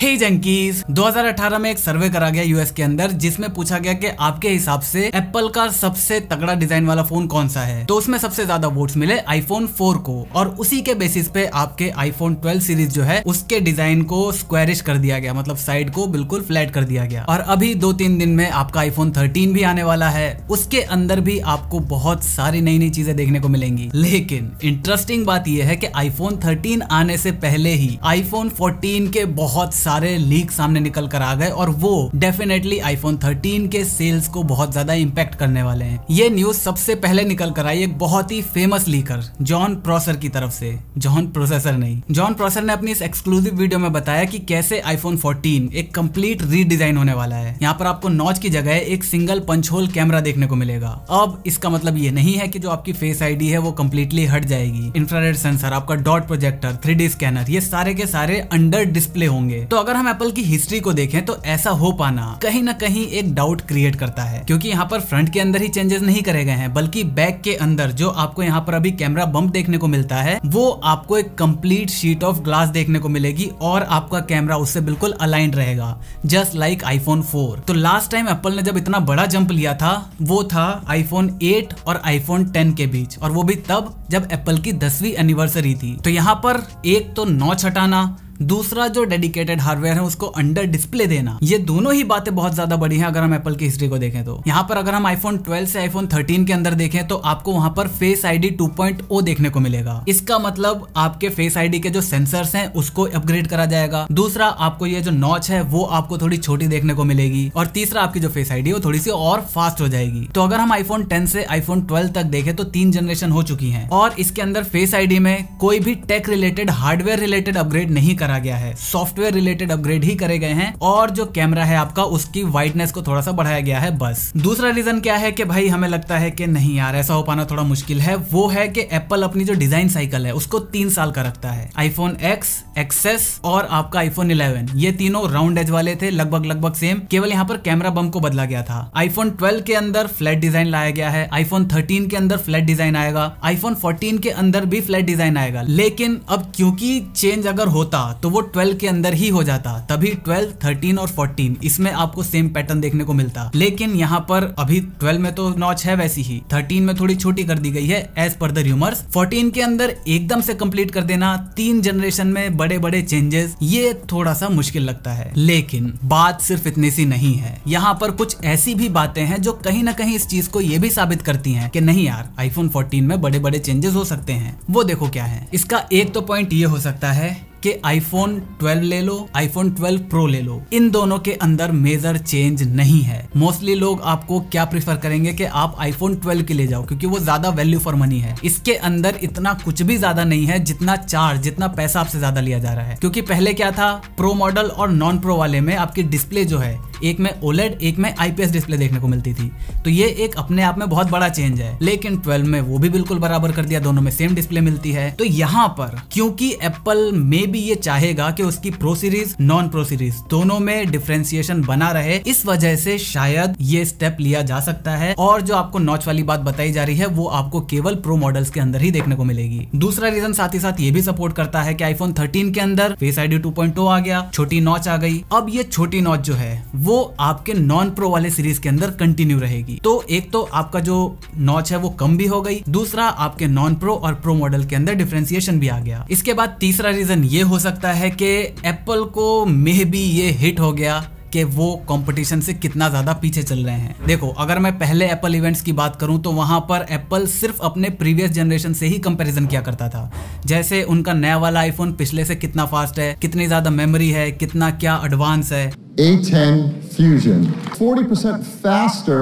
हे junkies, 2018 में एक सर्वे करा गया यूएस के अंदर जिसमें पूछा गया कि आपके हिसाब से एप्पल का सबसे तगड़ा डिजाइन वाला फोन कौन सा है। तो उसमें सबसे ज्यादा वोट्स मिले आईफोन 4 को और उसी के बेसिस पे आपके आईफोन 12 सीरीज जो है उसके डिजाइन को स्क्वायरिश कर दिया गया, मतलब साइड को बिल्कुल फ्लैट कर दिया गया। और अभी 2-3 दिन में आपका आईफोन 13 भी आने वाला है, उसके अंदर भी आपको बहुत सारी नई नई चीजें देखने को मिलेंगी। लेकिन इंटरेस्टिंग बात यह है कि आईफोन 13 आने से पहले ही आईफोन 14 के बहुत सारे लीक सामने निकल कर आ गए और वो डेफिनेटली आईफोन 13 के सेल्स को बहुत ज्यादा इंपैक्ट करने वाले हैं। ये न्यूज सबसे पहले निकल कर आई एक बहुत ही फेमस लीकर जॉन प्रोसेसर की तरफ से। जॉन प्रोसेसर ने अपनी इस एक्सक्लूसिव वीडियो में बताया कि कैसे आईफोन 14 एक कंप्लीट रीडिजाइन होने वाला है। यहाँ पर आपको नॉच की जगह एक सिंगल पंच होल कैमरा देखने को मिलेगा। अब इसका मतलब ये नहीं है कि जो आपकी फेस आईडी है वो कंप्लीटली हट जाएगी। इंफ्रारेड सेंसर, आपका डॉट प्रोजेक्टर, 3D स्कैनर, ये सारे के सारे अंडर डिस्प्ले होंगे। तो अगर हम एप्पल की हिस्ट्री को देखें तो ऐसा हो पाना कहीं ना कहीं एक डाउट क्रिएट करता है, क्योंकि यहाँ पर फ्रंट के अंदर ही चेंजेस नहीं करे गए हैं बल्कि बैक के अंदर जो आपको यहाँ पर अभी कैमरा बम्प देखने को मिलता है वो आपको एक कंप्लीट शीट ऑफ ग्लास देखने को मिलेगी और आपका कैमरा उससे बिल्कुल अलाइंड रहेगा, जस्ट लाइक आईफोन 4। तो लास्ट टाइम एप्पल ने जब इतना बड़ा जंप लिया था वो था आईफोन 8 और आईफोन 10 के बीच, और वो भी तब जब एप्पल की 10वीं एनिवर्सरी थी। तो यहाँ पर एक तो नॉच हटाना, दूसरा जो डेडिकेटेड हार्डवेयर है उसको अंडर डिस्प्ले देना, ये दोनों ही बातें बहुत ज्यादा बड़ी हैं अगर हम एप्पल की हिस्ट्री को देखें तो। यहाँ पर अगर हम आईफोन 12 से आईफोन 13 के अंदर देखें तो आपको वहां पर फेस आईडी 2.0 देखने को मिलेगा। इसका मतलब आपके फेस आईडी के जो सेंसर्स हैं उसको अपग्रेड करा जाएगा। दूसरा, आपको ये जो नॉच है वो आपको थोड़ी छोटी देखने को मिलेगी, और तीसरा, आपकी जो फेस आईडी है वो थोड़ी सी और फास्ट हो जाएगी। तो अगर हम आईफोन 10 से आईफोन 12 तक देखें तो 3 जनरेशन हो चुकी है और इसके अंदर फेस आईडी में कोई भी tech related, hardware related upgrade नहीं करा गया है, सॉफ्टवेयर रिलेटेड अपग्रेड ही करे गए हैं, और जो कैमरा है आपका उसकी वाइटनेस को थोड़ा सा बढ़ाया गया है बस। दूसरा रीजन क्या है कि भाई हमें लगता है कि नहीं यार ऐसा हो पाना थोड़ा मुश्किल है, वो है कि एप्पल अपनी जो डिजाइन साइकिल है उसको 3 साल का रखता है। आईफोन X, XS और आपका आईफोन 11, ये तीनों राउंड एज वाले थे, लगभग सेम, केवल यहाँ पर कैमरा बम को बदला गया था। आईफोन 12 के अंदर फ्लैट डिजाइन लाया गया है, आईफोन 13 के अंदर फ्लैट डिजाइन आएगा, आईफोन 14 के अंदर भी फ्लैट डिजाइन आएगा। लेकिन अब क्योंकि चेंज अगर होता तो वो 12 के अंदर ही हो जाता, तभी 12, 13 और 14 इसमें आपको सेम पैटर्न देखने को मिलता। लेकिन यहाँ पर अभी 12 में तो नॉच है वैसी ही, 13 में थोड़ी छोटी कर दी गई है एज पर द रूमर्स, 14 के अंदर एकदम से कंप्लीट कर देना, 3 जनरेशन में बड़े बड़े चेंजेस, ये थोड़ा सा मुश्किल लगता है। लेकिन बात सिर्फ इतनी सी नहीं है, यहाँ पर कुछ ऐसी भी बातें हैं जो कहीं ना कहीं इस चीज को ये भी साबित करती हैं कि नहीं यार आईफोन 14 में बड़े बड़े चेंजेस हो सकते हैं। वो देखो क्या है। इसका एक तो पॉइंट ये हो सकता है कि आईफोन 12 ले लो, आईफोन 12 प्रो ले लो, इन दोनों के अंदर मेजर चेंज नहीं है। मोस्टली लोग आपको क्या प्रिफर करेंगे कि आप आईफोन 12 के ले जाओ, क्योंकि वो ज्यादा वैल्यू फॉर मनी है। इसके अंदर इतना कुछ भी ज्यादा नहीं है जितना चार्ज, जितना पैसा आपसे ज्यादा लिया जा रहा है। क्योंकि पहले क्या था, प्रो मॉडल और नॉन प्रो वाले में आपकी डिस्प्ले जो है एक में ओलेड, एक में आईपीएस डिस्प्ले देखने को मिलती थी, तो ये एक अपने आप में बहुत बड़ा चेंज है। लेकिन 12 में वो भी बिल्कुल बराबर कर दिया, दोनों में सेम डिस्प्ले मिलती है। तो यहाँ पर क्योंकि एप्पल में भी ये चाहेगा कि उसकी pro series, non pro series दोनों में डिफरेंशिएशन बना रहे, इस वजह से शायद ये स्टेप लिया जा सकता है। और जो आपको नॉच वाली बात बताई जा रही है वो आपको केवल प्रो मॉडल्स के अंदर ही देखने को मिलेगी। दूसरा रीजन साथ ही साथ ये भी सपोर्ट करता है कि आईफोन 13 के अंदर फेस आईडी 2.0 आ गया, छोटी नॉच आ गई। अब ये छोटी नॉच जो है वो आपके नॉन प्रो वाले सीरीज के अंदर कंटिन्यू रहेगी। तो एक तो आपका जो नॉच है वो कम भी हो गई, दूसरा आपके नॉन प्रो और प्रो मॉडल के अंदर डिफरेंशिएशन भी आ गया। इसके बाद तीसरा रीजन ये हो सकता है कि एप्पल को मे बी ये हिट हो गया कि वो कंपटीशन से कितना ज्यादा पीछे चल रहे हैं। देखो, अगर मैं पहले एप्पल इवेंट्स की बात करूं तो वहां पर एप्पल सिर्फ अपने प्रीवियस जनरेशन से ही कंपैरिजन किया करता था, जैसे उनका नया वाला आईफोन पिछले से कितना फास्ट है, कितनी ज्यादा मेमोरी है, कितना क्या एडवांस है। A10 Fusion 40% faster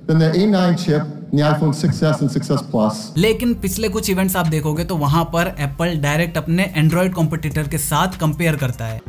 than the A9 chip in the iPhone 6s and 6s Plus. लेकिन पिछले कुछ इवेंट्स आप देखोगे तो वहां पर एप्पल डायरेक्ट अपने एंड्रॉइड कॉम्पिटिटर के साथ कंपेयर करता है।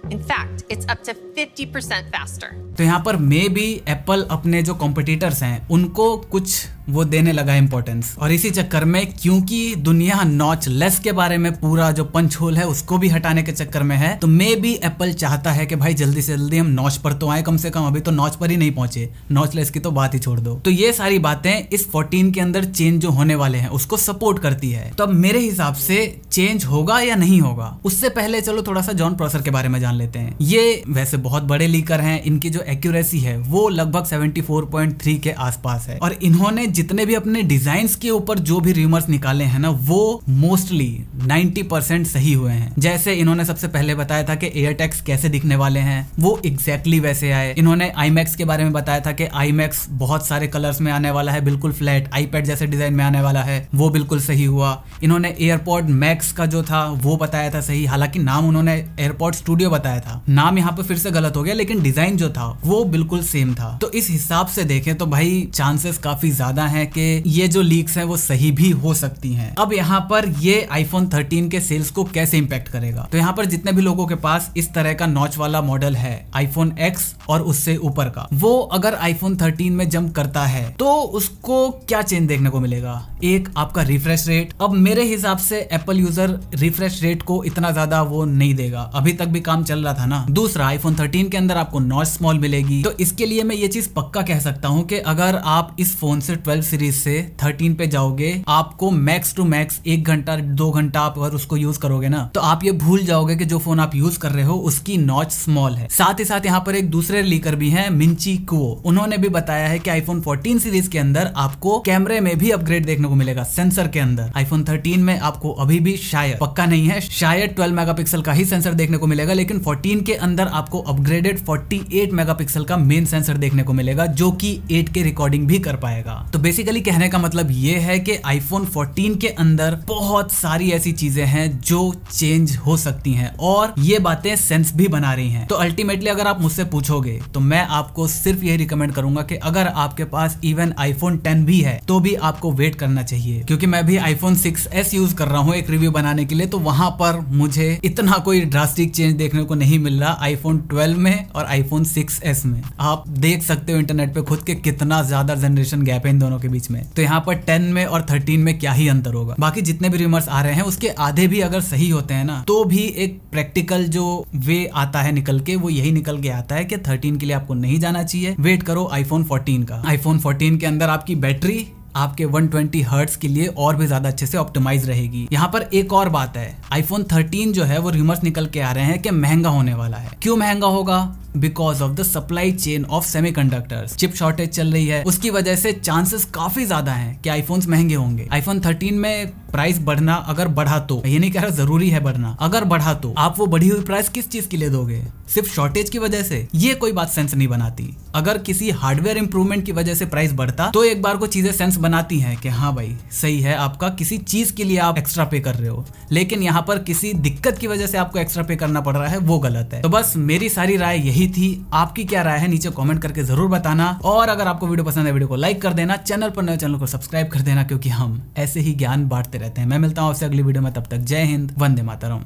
In fact, it's up to 50% faster. तो यहाँ पर मे बी एप्पल अपने जो कॉम्पिटिटर्स हैं उनको कुछ वो देने लगा इंपॉर्टेंस। और इसी चक्कर में क्योंकि दुनिया नॉच लेस के बारे में पूरा जो पंच होल है उसको भी हटाने के चक्कर में है, तो मे भी एप्पल चाहता है कि भाई जल्दी से जल्दी हम नॉच पर तो आए, कम से कम अभी तो नॉच पर ही नहीं पहुंचे, नॉच लेस की तो बात ही छोड़ दो। तो ये सारी बातें इस 14 के अंदर चेंज जो होने वाले हैं उसको सपोर्ट करती है। तो अब मेरे हिसाब से चेंज होगा या नहीं होगा, उससे पहले चलो थोड़ा सा जॉन प्रोसेसर के बारे में जान लेते हैं। ये वैसे बहुत बड़े लीकर हैं, इनकी जो एक्यूरेसी है वो लगभग 74.3 के आसपास है, और इन्होंने जितने भी अपने डिजाइन्स के ऊपर जो भी रूमर्स निकाले हैं ना वो मोस्टली 90% सही हुए हैं। जैसे इन्होंने सबसे पहले बताया था कि एयरटैग्स कैसे दिखने वाले हैं, वो एग्जैक्टली वैसे आए। इन्होंने आईमैक्स के बारे में बताया था कि आईमैक्स बहुत सारे कलर्स में आने वाला है, बिल्कुल फ्लैट आईपैड जैसे डिजाइन में आने वाला है, वो बिल्कुल सही हुआ। इन्होंने एयरपॉड मैक्स का जो था वो बताया था सही, हालांकि नाम उन्होंने एयरपॉड स्टूडियो बताया था, नाम यहाँ पे फिर से गलत हो गया, लेकिन डिजाइन जो था वो बिल्कुल सेम था। तो इस हिसाब से देखें तो भाई चांसेस काफी ज्यादा हैं कि ये जो लीक्स हैं वो सही भी हो सकती हैं। अब यहाँ पर ये आईफोन 13 के सेल्स को कैसे इंपैक्ट करेगा, तो यहाँ पर जितने भी लोगों के पास इस तरह का नॉच वाला मॉडल है आईफोन एक्स और उससे ऊपर का, वो अगर आईफोन 13 में जंप करता है तो उसको क्या चेंज देखने को मिलेगा। एक आपका रिफ्रेश रेट, अब मेरे हिसाब से एप्पल यूजर रिफ्रेश रेट को इतना ज्यादा वो नहीं देगा, अभी तक भी काम चल रहा था ना। दूसरा आईफोन 13 के अंदर आपको नॉच स्मॉल मिलेगी, तो इसके लिए मैं ये चीज पक्का कह सकता हूं कि अगर आप इस फोन से 12 सीरीज से 13 पे जाओगे, आपको मैक्स टू मैक्स 1 घंटा 2 घंटा आप अगर उसको यूज करोगे ना, तो आप ये भूल जाओगे कि जो फोन आप यूज कर रहे हो उसकी नॉच स्मॉल है। साथ ही साथ यहाँ पर एक दूसरे लीकर भी हैं, मिंची कुओ, उन्होंने भी बताया है कि आईफोन 14 सीरीज के अंदर आपको कैमरे में भी अपग्रेड देखने को मिलेगा, सेंसर के अंदर। आईफोन 13 में आपको अभी भी शायद, पक्का नहीं है, शायद 12 मेगापिक्सल का ही सेंसर देखने को मिलेगा, लेकिन 14 के अंदर आपको अपग्रेडेड 48 मेगापिक्सल का मेन सेंसर देखने को मिलेगा, जो कि 8K रिकॉर्डिंग भी कर पाएगा। तो बेसिकली कहने का मतलब ये है कि आईफोन 14 के अंदर बहुत सारी ऐसी चीजें हैं जो चेंज हो सकती हैं, और ये बातें सेंस भी बना रही हैं। तो अल्टीमेटली अगर आप मुझसे पूछोगे तो मैं आपको सिर्फ यही रिकमेंड करूंगा कि अगर आपके पास इवन आईफोन 10 भी है तो भी आपको वेट करना चाहिए, क्योंकि मैं भी आईफोन 6s यूज कर रहा हूं एक रिव्यू बनाने के लिए, तो वहां पर मुझे इतना कोई ड्रास्टिक चेंज देखने को नहीं मिल रहा आईफोन 12 में और आईफोन 6s में। आप देख सकते हो इंटरनेट पे खुद के कितना ज्यादा जनरेशन गैप है इन दोनों के बीच में। तो यहाँ पर 10 में और 13 में क्या ही अंतर होगा। बाकी जितने भी रूमर्स आ रहे हैं उसके आधे भी अगर सही होते हैं ना, तो भी एक प्रैक्टिकल जो वे आता है निकल के, वो यही निकल के आता है कि 13 के लिए आपको नहीं जाना चाहिए, वेट करो आईफोन 14 का। आईफोन 14 के अंदर आपकी बैटरी आपके 120 हर्ट्ज के लिए और भी ज्यादा अच्छे से ऑप्टिमाइज रहेगी। यहाँ पर एक और बात है, आईफोन 13 जो है वो रूमर्स निकल के आ रहे हैं कि महंगा होने वाला है। क्यों महंगा होगा? Because of the supply chain of semiconductors, chip shortage चल रही है, उसकी वजह से चांसेस काफी ज्यादा हैं कि आईफोन्स महंगे होंगे। आईफोन 13 में प्राइस बढ़ना, अगर बढ़ा तो, ये नहीं कह रहा जरूरी है बढ़ना, अगर बढ़ा तो आप वो बढ़ी हुई प्राइस किस चीज के लिए दोगे? सिर्फ शॉर्टेज की वजह से? ये कोई बात सेंस नहीं बनाती। अगर किसी हार्डवेयर इंप्रूवमेंट की वजह से प्राइस बढ़ता तो एक बार को चीजें सेंस बनाती हैं कि हाँ भाई सही है, आपका किसी चीज के लिए आप एक्स्ट्रा पे कर रहे हो, लेकिन यहाँ पर किसी दिक्कत की वजह से आपको एक्स्ट्रा पे करना पड़ रहा है, वो गलत है। तो बस मेरी सारी राय यही थी, आपकी क्या राय है नीचे कमेंट करके जरूर बताना, और अगर आपको वीडियो पसंद है वीडियो को लाइक कर देना, चैनल पर नए चैनल को सब्सक्राइब कर देना, क्योंकि हम ऐसे ही ज्ञान बांटते रहते हैं। मैं मिलता हूं आपसे अगली वीडियो में, तब तक जय हिंद, वंदे मातरम।